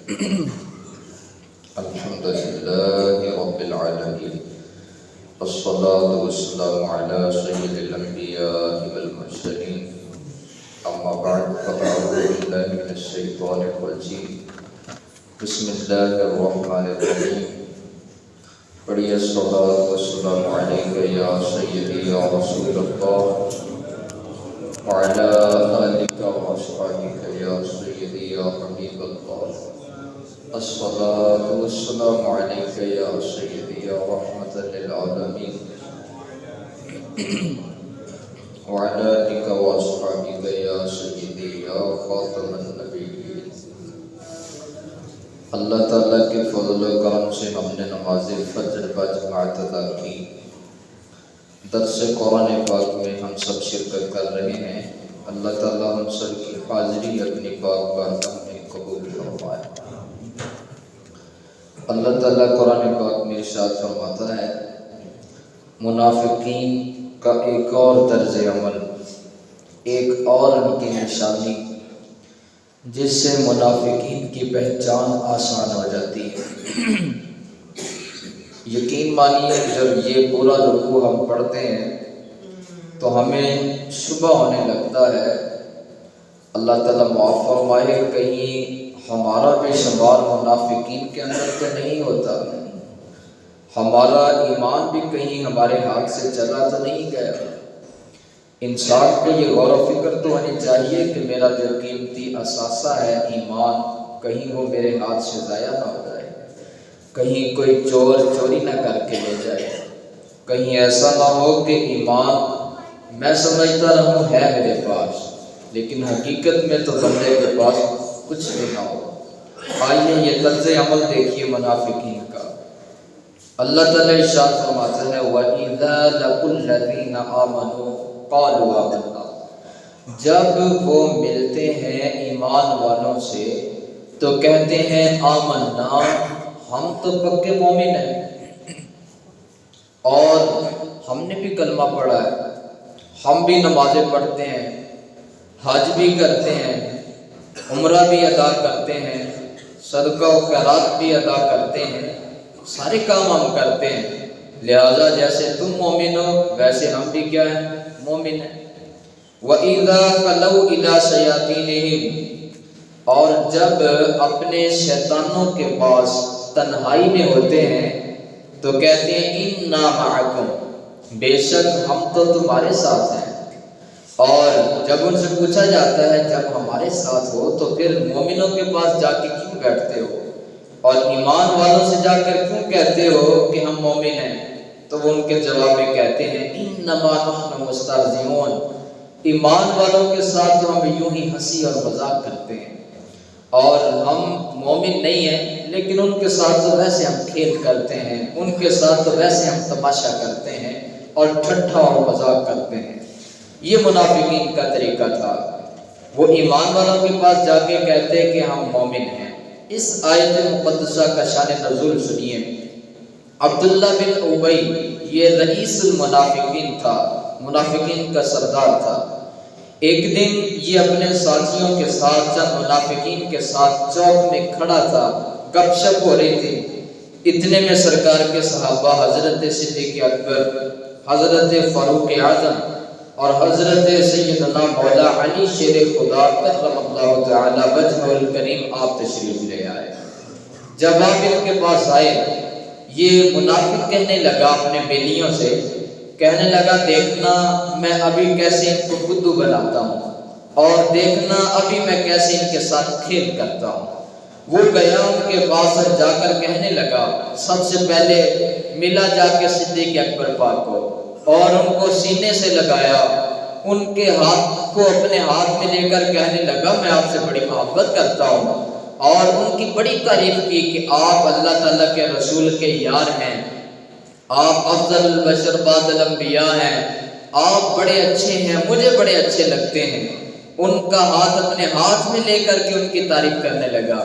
الحمد لله رب العالمين والصلاة والسلام على سيد الأنبياء والمرسلين أما بعد فأعوذ بالله من الشيطان الرجيم بسم الله الرحمن الرحيم پڑھیے الصلاة والسلام عليك يا سيدي يا رسول الله وعلى آلك وأصحابك يا سيدي يا حبيب الله الصلاة والسلام عليك يا سيدي يا رحمة للعالمين وعلى آلك وأصحابك يا سيدي يا خاتم النبيين۔ اللہ تعالیٰ کے فضل و کرم سے ہم نے نماز فجر باجماعت ادا کی۔ درس قرآن پاک میں ہم سب شرکت کر رہے ہیں۔ اللہ تعالیٰ ہم سب کی حاضری اپنی پاک بارگاہ میں قبول فرمائے۔ اللہ تعالیٰ قرآن پاک میں ارشاد فرماتا ہے، منافقین کا ایک اور طرز عمل، ایک اور ان کی نشانی جس سے منافقین کی پہچان آسان ہو جاتی ہے۔ یقین مانیے جب یہ پورا رکوع ہم پڑھتے ہیں تو ہمیں شبہ ہونے لگتا ہے، اللہ تعالیٰ معاف فرمائے، کہیں ہمارا بے شمار منافقین کے اندر تو نہیں ہوتا، ہمارا ایمان بھی کہیں ہمارے ہاتھ سے چلا تو نہیں گیا۔ انسان کو یہ غور و فکر تو ہونی چاہیے کہ میرا جو قیمتی اثاثہ ہے ایمان، کہیں وہ میرے ہاتھ سے ضائع نہ ہو جائے، کہیں کوئی چور چوری نہ کر کے لے جائے، کہیں ایسا نہ ہو کہ ایمان میں سمجھتا رہوں ہے میرے پاس لیکن حقیقت میں تو بندے کے پاس کچھ بھی نہ ہو۔ آئیے یہ طرز عمل دیکھیے منافقین کا۔ اللہ تعالیٰ ارشاد فرماتا ہے وَإِذَا لَقُوا الَّذِينَ آمَنُوا قَالُوا آمَنَّا، جب وہ ملتے ہیں ایمان والوں سے تو کہتے ہیں آمنا، ہم تو پکے مومن ہیں اور ہم نے بھی کلمہ پڑھا ہے، ہم بھی نمازیں پڑھتے ہیں، حج بھی کرتے ہیں، عمرہ بھی ادا کرتے ہیں، صدقہ و خیرات بھی ادا کرتے ہیں، سارے کام ہم کرتے ہیں، لہذا جیسے تم مومن ہو ویسے ہم بھی کیا ہیں؟ مومن ہیں۔ وَإِذَا خَلَوْا إِلَىٰ شَيَاطِینِهِمْ، اور جب اپنے شیطانوں کے پاس تنہائی میں ہوتے ہیں تو کہتے ہیں اِنَّا مَعَكُمْ، بے شک ہم تو تمہارے ساتھ ہیں۔ اور جب ان سے پوچھا جاتا ہے جب ہمارے ساتھ ہو تو پھر مومنوں کے پاس جا کے کیوں بیٹھتے ہو اور ایمان والوں سے جا کر کیوں کہتے ہو کہ ہم مومن ہیں؟ تو وہ ان کے جواب میں کہتے ہیں انما نحن مستہزئون، ایمان والوں کے ساتھ تو ہم یوں ہی ہنسی اور مذاق کرتے ہیں اور ہم مومن نہیں ہیں لیکن ان کے ساتھ تو ویسے ہم کھیل کرتے ہیں، ان کے ساتھ تو ویسے ہم تماشا کرتے ہیں اور ٹھٹھا اور مذاق کرتے ہیں۔ یہ منافقین کا طریقہ تھا، وہ ایمان والوں کے پاس جا کے کہتے کہ ہم مومن ہیں۔ اس آیت مقدسہ کا شان نزول سنیے۔ عبداللہ بن ابی یہ رئیس المنافقین تھا، منافقین کا سردار تھا۔ ایک دن یہ اپنے ساتھیوں کے ساتھ چند منافقین کے ساتھ چوک میں کھڑا تھا، گپ شپ ہو رہی تھی۔ اتنے میں سرکار کے صحابہ حضرت صدیق اکبر، حضرت فاروق اعظم اور حضرت سیدنا مولا علی شیر خدا کرم اللہ تعالی وجہہ الکریم آپ تشریف لے آئے۔ جب آپ ان کے پاس آئے یہ منافق کہنے لگا اپنے بیلیوں سے، کہنے لگا دیکھنا میں ابھی کیسے ان کو بدھو بناتا ہوں اور دیکھنا ابھی میں کیسے ان کے ساتھ کھیل کرتا ہوں۔ وہ گیا ان کے پاس جا کر کہنے لگا، سب سے پہلے ملا جا کے صدیق اکبر پاک کو اور ان کو سینے سے لگایا، ان کے ہاتھ کو اپنے ہاتھ میں لے کر کہنے لگا میں آپ سے بڑی محبت کرتا ہوں اور ان کی بڑی تعریف کی کہ آپ اللہ تعالیٰ کے رسول کے یار ہیں، آپ افضل البشر بعد الانبیاء ہیں، آپ بڑے اچھے ہیں، مجھے بڑے اچھے لگتے ہیں۔ ان کا ہاتھ اپنے ہاتھ میں لے کر کے ان کی تعریف کرنے لگا۔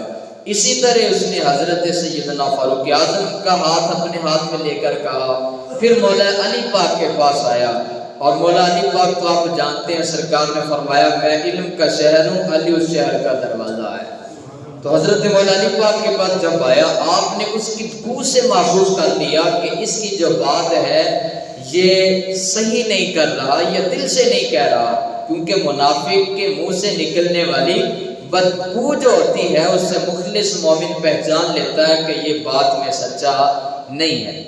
اسی طرح اس نے حضرت سیدنا فاروق اعظم کا ہاتھ اپنے ہاتھ میں لے کر کہا۔ پھر مولا علی پاک کے پاس آیا اور مولا علی پاک تو آپ جانتے ہیں، سرکار نے فرمایا میں علم کا شہر ہوں، علی اس شہر کا دروازہ ہے۔ تو حضرت مولا علی پاک کے پاس جب آیا آپ نے اس کی بو سے محسوس کر لیا کہ اس کی جو بات ہے یہ صحیح نہیں کر رہا، یہ دل سے نہیں کہہ رہا، کیونکہ منافق کے منہ سے نکلنے والی بدبو جو ہوتی ہے اس سے مخلص مومن پہچان لیتا ہے کہ یہ بات میں سچا نہیں ہے۔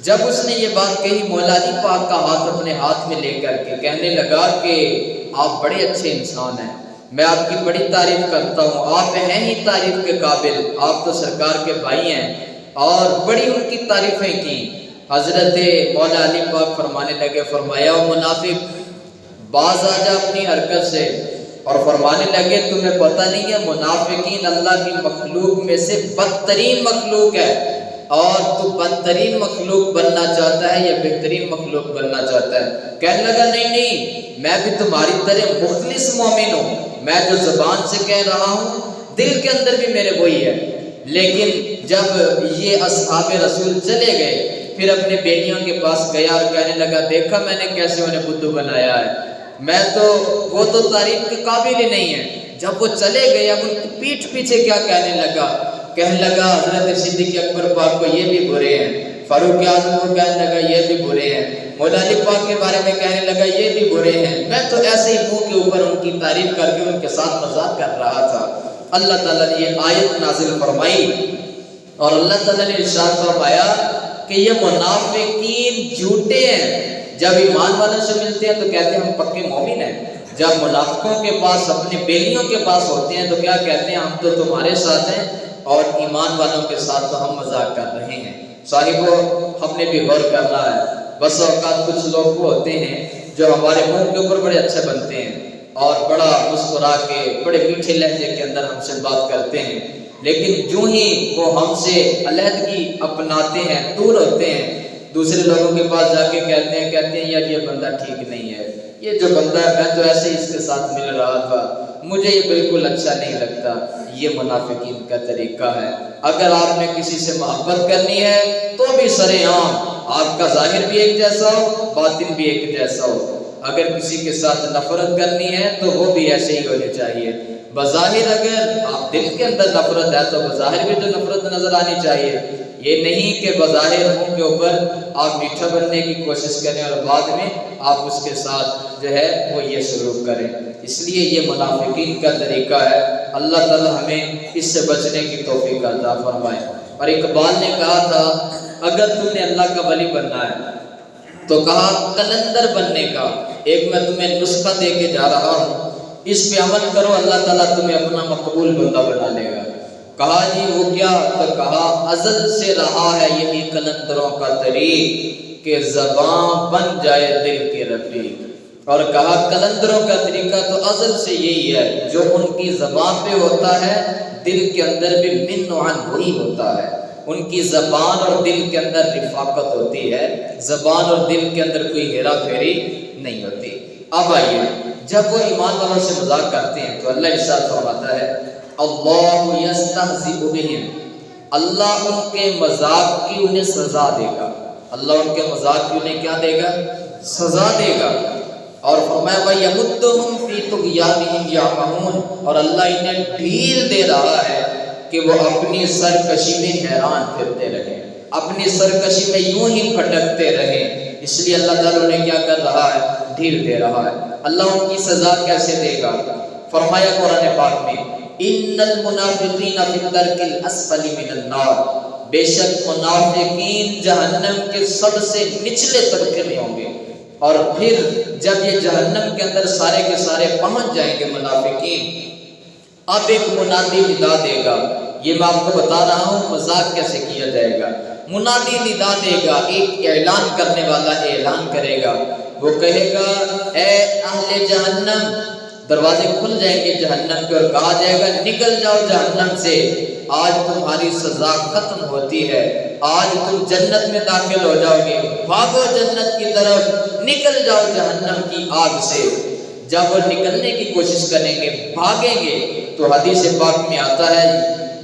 جب اس نے یہ بات کہی مولا علی پاک کا ہاتھ اپنے ہاتھ میں لے کر کے کہنے لگا کہ آپ بڑے اچھے انسان ہیں، میں آپ کی بڑی تعریف کرتا ہوں، آپ ہیں ہی تعریف کے قابل، آپ تو سرکار کے بھائی ہیں، اور بڑی ان کی تعریفیں کی۔ حضرت مولا علی پاک فرمانے لگے، فرمایا او منافق باز آ جا اپنی حرکت سے، اور فرمانے لگے تمہیں پتہ نہیں ہے منافقین اللہ کی مخلوق میں سے بدترین مخلوق ہے، اور تو بدترین مخلوق بننا چاہتا ہے یا بہترین مخلوق بننا چاہتا ہے؟ کہنے لگا نہیں، میں بھی تمہاری طرح مخلص مومن ہوں، میں جو زبان سے کہہ رہا ہوں دل کے اندر بھی میرے وہی ہے۔ لیکن جب یہ اصحاب رسول چلے گئے پھر اپنے بیٹیوں کے پاس گیا اور کہنے لگا دیکھا میں نے کیسے انہیں بدھو بنایا ہے، وہ تو تعریف کے قابل ہی نہیں ہے۔ جب وہ چلے گئے اب ان کی پیٹھ پیچھے کیا کہنے لگا حضرت صدیق اکبر پاک کو یہ بھی برے ہیں، فاروق اعظم کو کہنے لگا یہ بھی برے ہیں، مولا علی پاک کے بارے میں کہنے لگا یہ بھی برے ہیں۔ میں تو ایسے ہی منہ کے اوپر ان کی تعریف کر کے ان کے ساتھ مذاق کر رہا تھا۔ اللہ تعالیٰ نے یہ آیت نازل فرمائی اور اللہ تعالیٰ نے ارشاد فرمایا کہ یہ منافقین جھوٹے ہیں، جب ایمان والوں سے ملتے ہیں تو کہتے ہیں ہم پکے مومن ہیں، جب منافقوں کے پاس اپنے بیلیوں کے پاس ہوتے ہیں تو کیا کہتے ہیں ہم تو تمہارے ساتھ ہیں، اور ایمان والوں کے ساتھ تو ہم مذاق کر رہے ہیں۔ صاحبو ہم نے بھی غور کرنا ہے، بس اوقات کچھ لوگ وہ ہوتے ہیں جو ہمارے منہ کے اوپر بڑے اچھے بنتے ہیں اور بڑا مسکرا کے بڑے میٹھے لہجے کے اندر ہم سے بات کرتے ہیں، لیکن جو ہی وہ ہم سے علیحدگی اپناتے ہیں، دور ہوتے ہیں، دوسرے لوگوں کے پاس جا کے کہتے ہیں یار یہ بندہ ٹھیک نہیں ہے، یہ جو بندہ ہے میں تو ایسے ہی اس کے ساتھ مل رہا تھا، مجھے یہ بالکل اچھا نہیں لگتا۔ یہ منافقین کا طریقہ ہے۔ اگر آپ نے کسی سے محبت کرنی ہے تو بھی سرے عام آپ کا ظاہر بھی ایک جیسا ہو باطن بھی ایک جیسا ہو، اگر کسی کے ساتھ نفرت کرنی ہے تو وہ بھی ایسے ہی ہونی چاہیے۔ بظاہر اگر آپ دل کے اندر نفرت ہے تو بظاہر بھی تو نفرت نظر آنی چاہیے، یہ نہیں کہ بظاہر منہ کے اوپر آپ میٹھا بننے کی کوشش کریں اور بعد میں آپ اس کے ساتھ جو ہے وہ یہ سلوک کریں۔ اس لیے یہ منافقین کا طریقہ ہے، اللہ تعالی ہمیں اس سے بچنے کی توفیق عطا فرمائے۔ اور اقبال نے کہا تھا اگر تم نے اللہ کا ولی بننا ہے تو کہا قلندر بننے کا ایک میں تمہیں نسخہ دے کے جا رہا ہوں، اس پہ عمل کرو اللہ تعالیٰ تمہیں اپنا مقبول بندہ بنا لے گا۔ کہا جی وہ کیا؟ تو کہا ازل سے رہا ہے یہی قلندروں کا طریق کہ زبان بن جائے دل کے رفیق۔ اور کہا قلندروں کا طریقہ تو ازل سے یہی ہے، جو ان کی زبان پہ ہوتا ہے دل کے اندر بھی من و عن وہی ہوتا ہے، ان کی زبان اور دل کے اندر رفاقت ہوتی ہے، زبان اور دل کے اندر کوئی ہیرا پھیری نہیں ہوتی۔ اب آئیے جب وہ ایمان والوں سے مذاق کرتے ہیں تو اللہ ارشاد فرماتا ہے اللہ یستہزئ بہم، اللہ ان کے مذاق کی انہیں سزا دے گا، اللہ ان کے مذاق کی انہیں کیا دے گا؟ سزا دے گا۔ اور فرمایا وَيَمُدُّهُمْ فِي طُغْيَانِهِمْ يَعْمَهُونَ، اور اللہ انہیں ڈھیل دے رہا ہے کہ وہ اپنی سرکشی میں حیران پھرتے رہیں، اپنی سرکشی میں یوں ہی پھٹکتے رہیں۔ اس لیے اللہ تعالیٰ انہیں کیا کر رہا ہے؟ ڈھیل دے رہا ہے۔ اللہ ان کی سزا کیسے دے گا؟ فرمایا قرآن پاک میں ان المنافقین فی الدرک الاسفل من النار، بے شک منافقین جہنم کے سب سے نچلے طبقے میں ہوں گے، اور پھر جب یہ جہنم کے اندر سارے کے سارے پہنچ جائیں گے منافقین، اب ایک منادی ندا دے گا۔ یہ میں آپ کو بتا رہا ہوں مذاق کیسے کیا جائے گا۔ منادی ندا دے گا، ایک اعلان کرنے والا اعلان کرے گا، وہ کہے گا اے اہل جہنم، دروازے کھل جائیں گے جہنم کے اور کہا جائے گا نکل جاؤ جہنم سے، آج تمہاری سزا ختم ہوتی ہے، آج تم جنت میں داخل ہو جاؤ گے، بھاگو جنت کی طرف، نکل جاؤ جہنم کی آگ سے۔ جب وہ نکلنے کی کوشش کریں گے، بھاگیں گے، تو حدیث پاک میں آتا ہے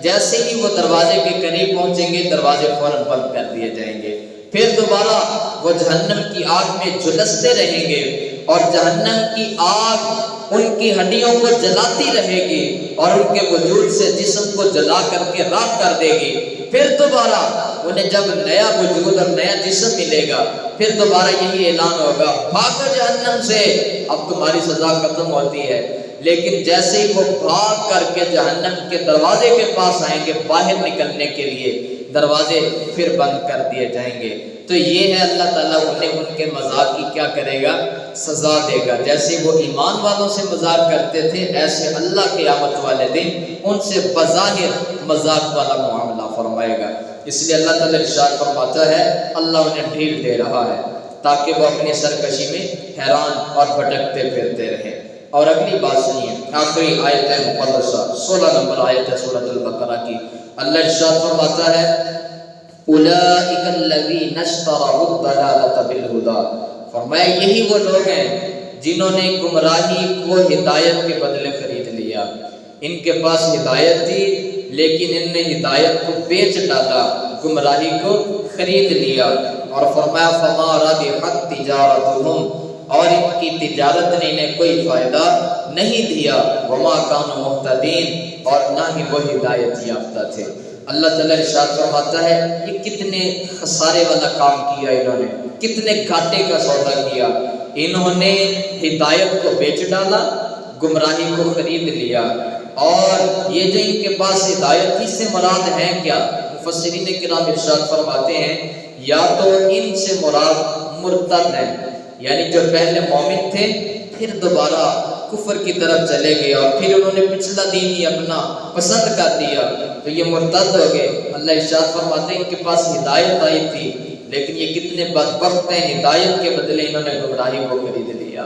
جیسے ہی وہ دروازے کے قریب پہنچیں گے دروازے فوراً بند کر دیے جائیں گے، پھر دوبارہ وہ جہنم کی آگ میں جھلستے رہیں گے، اور جہنم کی آگ ان کی ہڈیوں کو جلاتی رہے گی اور ان کے وجود سے جسم کو جلا کر کے راکھ کر دے گی. پھر دوبارہ انہیں جب نیا وجود اور نیا جسم ملے گا پھر دوبارہ یہی اعلان ہوگا بھاگو جہنم سے، اب تمہاری سزا ختم ہوتی ہے. لیکن جیسے ہی وہ بھاگ کر کے جہنم کے دروازے کے پاس آئیں گے باہر نکلنے کے لیے، دروازے پھر بند کر دیے جائیں گے. تو یہ ہے اللہ تعالیٰ انہیں ان کے مذاق کی کیا کرے گا؟ سزا دے گا. جیسے وہ ایمان والوں سے مذاق کرتے تھے ایسے اللہ قیامت والے دن ان سے بظاہر مذاق والا معاملہ فرمائے گا. اس لیے اللہ تعالیٰ ارشاد فرماتا ہے اللہ انہیں ڈھیل دے رہا ہے تاکہ وہ اپنی سرکشی میں حیران اور بھٹکتے پھرتے رہیں. اور اگلی بات سنیے، آخری آیت ہے مقدسہ 16 نمبر آیت ہے سورۃ البقرہ کی. اللہ ارشاد فرماتا ہے اولئک الذین اشتروا الضلالۃ بالہدی، فرمایا یہی وہ لوگ ہیں جنہوں نے گمراہی کو ہدایت کے بدلے خرید لیا. ان کے پاس ہدایت تھی لیکن ان نے ہدایت کو بیچ ڈالا، گمراہی کو خرید لیا. اور فرمایا فما ربحت تجارتہم، اور ان کی تجارت نے انہیں کوئی فائدہ نہیں دیا. وما کانوا مہتدین، اور نہ ہی وہ ہدایت یافتہ تھے. اللہ تعالیٰ ارشاد فرماتا ہے یہ کتنے خسارے والا کام کیا انہوں نے، کتنے گھاٹے کا سودا کیا. انہوں نے ہدایت کو بیچ ڈالا، گمراہی کو خرید لیا. اور یہ جو ان کے پاس ہدایت تھی سے مراد ہے کیا؟ مفسرین کرام ارشاد فرماتے ہیں یا تو ان سے مراد مرتد ہیں، یعنی جو پہلے مومن تھے پھر دوبارہ کفر کی طرف چلے گئے اور پھر انہوں نے پچھلا دین ہی اپنا پسند کر لیا تو یہ مرتد ہو گئے. اللہ ارشاد فرماتے ہیں ان کے پاس ہدایت آئی تھی لیکن یہ کتنے بدبخت ہیں، ہدایت کے بدلے انہوں نے گمراہی کو خرید لیا.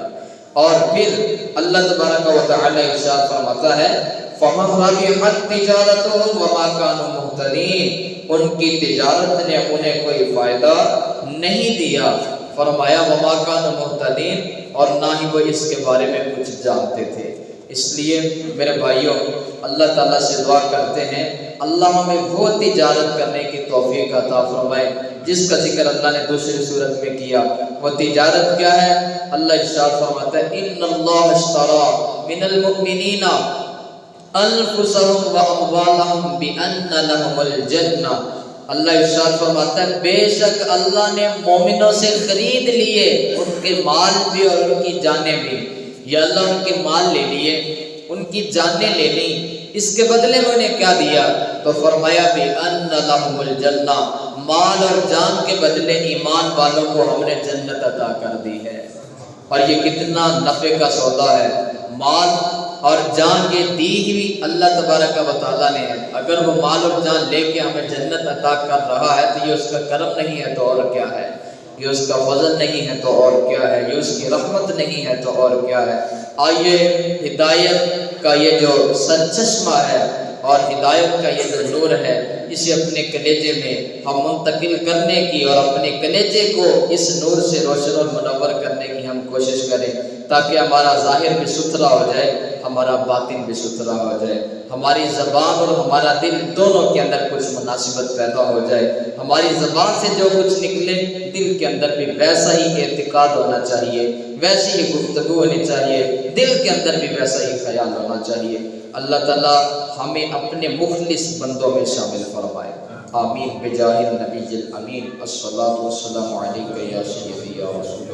اور پھر اللہ تبارک و تعالی ارشاد فرماتا ہے فَمَا رَبِحَتْ تِجَارَتُهُمْ وَمَا كَانُوا مُهْتَدِينَ، ان کی تجارت نے انہیں کوئی فائدہ نہیں دیا. فرمایا وما کانوا مہتدین، اور نہ ہی وہ اس کے بارے میں کچھ جانتے تھے. اس لیے میرے بھائیوں اللہ تعالیٰ سے دعا کرتے ہیں اللہ ہمیں وہ تجارت کرنے کی توفیق عطا فرمائے جس کا ذکر اللہ نے دوسری صورت میں کیا. وہ تجارت کیا ہے؟ اللہ ارشاد فرماتا ہے ان اللہ اشترى من المؤمنین انفسهم واموالهم بان لهم الجنہ. اللہ ارشاد فرماتا ہے بے شک اللہ نے مومنوں سے خرید لیے ان کے مال بھی اور ان کی جانیں بھی. یا اللہ ان کے مال لے لیے، ان کی جانیں لے لی، اس کے بدلے میں انہیں کیا دیا؟ تو فرمایا بِأَنَّ لَهُمُ الْجَنَّةَ، مال اور جان کے بدلے ایمان والوں کو ہم نے جنت عطا کر دی ہے. اور یہ کتنا نفع کا سودا ہے. مال اور جان یہ دی ہوئی اللہ تبارک و تعالیٰ نے ہے. اگر وہ مال اور جان لے کے ہمیں جنت عطا کر رہا ہے تو یہ اس کا کرم نہیں ہے تو اور کیا ہے؟ یہ اس کا فضل نہیں ہے تو اور کیا ہے؟ یہ اس کی رحمت نہیں ہے تو اور کیا ہے؟ آئیے ہدایت کا یہ جو سرچشمہ ہے اور ہدایت کا یہ جو نور ہے اسے اپنے کلیجے میں ہم منتقل کرنے کی اور اپنے کلیجے کو اس نور سے روشن اور منور کرنے کی ہم کوشش کریں تاکہ ہمارا ظاہر بھی ستھرا ہو جائے، ہمارا باطن بھی ستھرا ہو جائے، ہماری زبان اور ہمارا دل دونوں کے اندر کچھ مناسبت پیدا ہو جائے. ہماری زبان سے جو کچھ نکلے دل کے اندر بھی ویسا ہی اعتقاد ہونا چاہیے، ویسی ہی گفتگو ہونی چاہیے، دل کے اندر بھی ویسا ہی خیال ہونا چاہیے. اللہ تعالیٰ ہمیں اپنے مخلص بندوں میں شامل فرمائے. آمین بجاہ النبی الامین. الصلاۃ والسلام علیک یا سیدی یا رسول